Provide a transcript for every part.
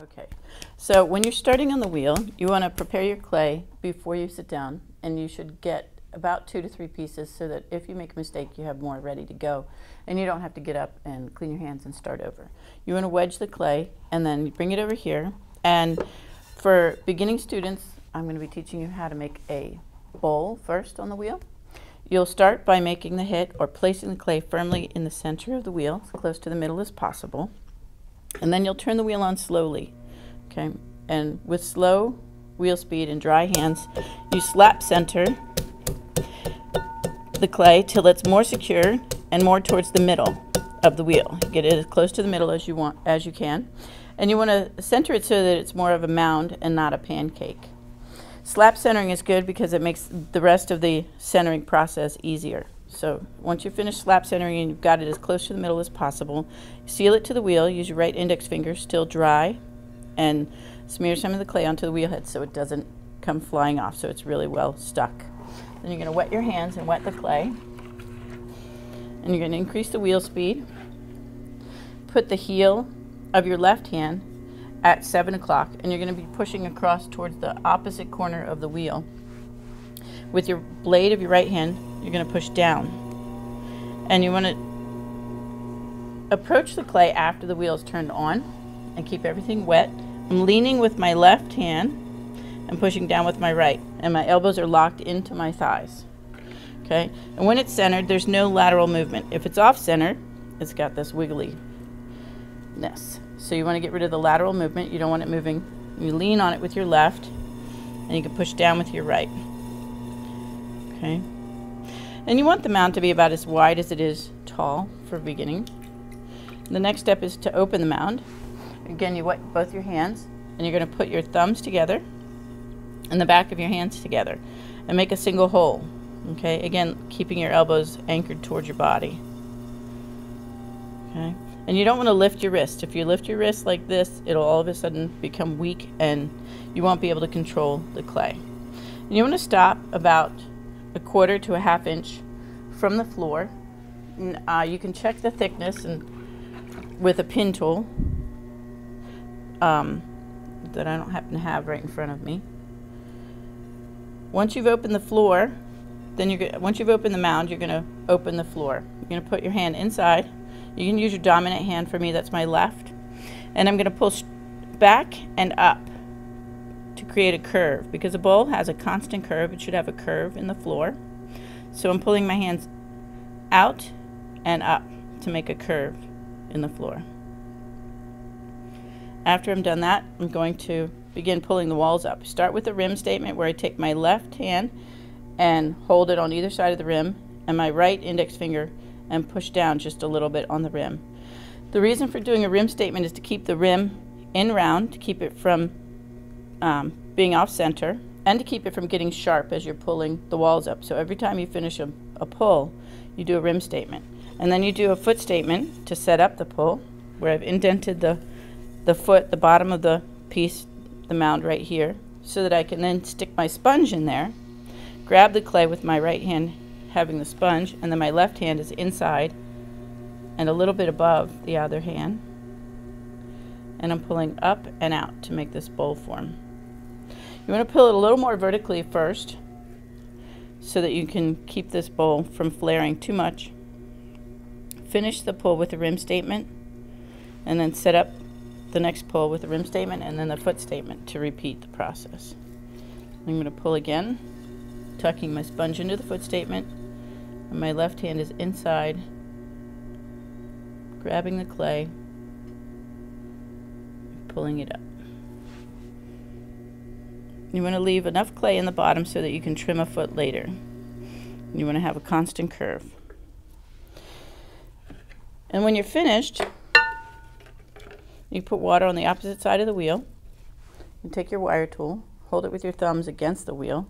Okay, so when you're starting on the wheel, you want to prepare your clay before you sit down, and you should get about 2 to 3 pieces so that if you make a mistake, you have more ready to go, and you don't have to get up and clean your hands and start over. You want to wedge the clay, and then you bring it over here, and for beginning students, I'm going to be teaching you how to make a bowl first on the wheel. You'll start by making the hit or placing the clay firmly in the center of the wheel, as close to the middle as possible. And then you'll turn the wheel on slowly, okay? And with slow wheel speed and dry hands, you slap center the clay till it's more secure and more towards the middle of the wheel. Get it as close to the middle as you can. And you want to center it so that it's more of a mound and not a pancake. Slap centering is good because it makes the rest of the centering process easier. So once you finish slap centering and you've got it as close to the middle as possible, seal it to the wheel. Use your right index finger, still dry, and smear some of the clay onto the wheel head so it doesn't come flying off, so it's really well stuck. Then you're going to wet your hands and wet the clay. And you're going to increase the wheel speed. Put the heel of your left hand at 7 o'clock, and you're going to be pushing across towards the opposite corner of the wheel. With your blade of your right hand, you're going to push down. And you want to approach the clay after the wheel is turned on and keep everything wet. I'm leaning with my left hand and pushing down with my right, and my elbows are locked into my thighs. Okay? And when it's centered, there's no lateral movement. If it's off center, it's got this wiggliness. So you want to get rid of the lateral movement. You don't want it moving. You lean on it with your left, and you can push down with your right. Okay? And you want the mound to be about as wide as it is tall for beginning. The next step is to open the mound. Again, you wet both your hands, and you're going to put your thumbs together and the back of your hands together and make a single hole. Okay? Again, keeping your elbows anchored towards your body. Okay? And you don't want to lift your wrist. If you lift your wrist like this, it'll all of a sudden become weak and you won't be able to control the clay. And you want to stop about 1/4 to 1/2 inch from the floor. You can check the thickness with a pin tool that I don't happen to have right in front of me. Once you've opened the floor, once you've opened the mound, you're going to open the floor. You're going to put your hand inside. You can use your dominant hand. For me, that's my left. And I'm going to pull back and up to create a curve. Because a bowl has a constant curve, it should have a curve in the floor. So I'm pulling my hands out and up to make a curve in the floor. After I'm done that, I'm going to begin pulling the walls up. Start with the rim statement where I take my left hand and hold it on either side of the rim and my right index finger and push down just a little bit on the rim. The reason for doing a rim statement is to keep the rim in round, to keep it from being off center, and to keep it from getting sharp as you're pulling the walls up. So every time you finish a pull, you do a rim statement. And then you do a foot statement to set up the pull, where I've indented the foot, the bottom of the piece, the mound right here, so that I can then stick my sponge in there, grab the clay with my right hand having the sponge, and then my left hand is inside and a little bit above the other hand, and I'm pulling up and out to make this bowl form. You want to pull it a little more vertically first so that you can keep this bowl from flaring too much. Finish the pull with the rim statement and then set up the next pull with the rim statement and then the foot statement to repeat the process. I'm going to pull again, tucking my sponge into the foot statement, and my left hand is inside, grabbing the clay, pulling it up. You want to leave enough clay in the bottom so that you can trim a foot later. You want to have a constant curve. And when you're finished, you put water on the opposite side of the wheel. You take your wire tool, hold it with your thumbs against the wheel,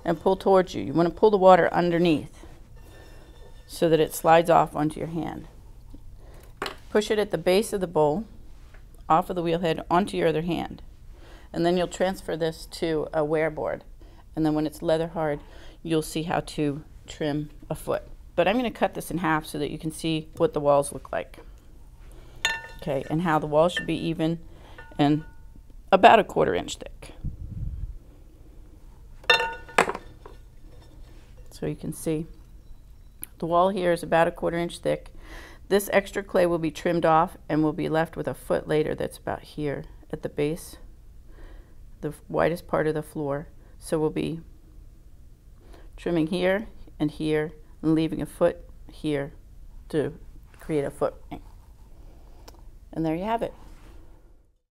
and pull towards you. You want to pull the water underneath so that it slides off onto your hand. Push it at the base of the bowl, off of the wheel head, onto your other hand. And then you'll transfer this to a wear board. And then when it's leather hard, you'll see how to trim a foot. But I'm going to cut this in half so that you can see what the walls look like. Okay, and how the walls should be even and about a 1/4 inch thick. So you can see the wall here is about a 1/4 inch thick. This extra clay will be trimmed off and we'll be left with a foot later that's about here at the base, the widest part of the floor. So we'll be trimming here and here and leaving a foot here to create a foot. And there you have it.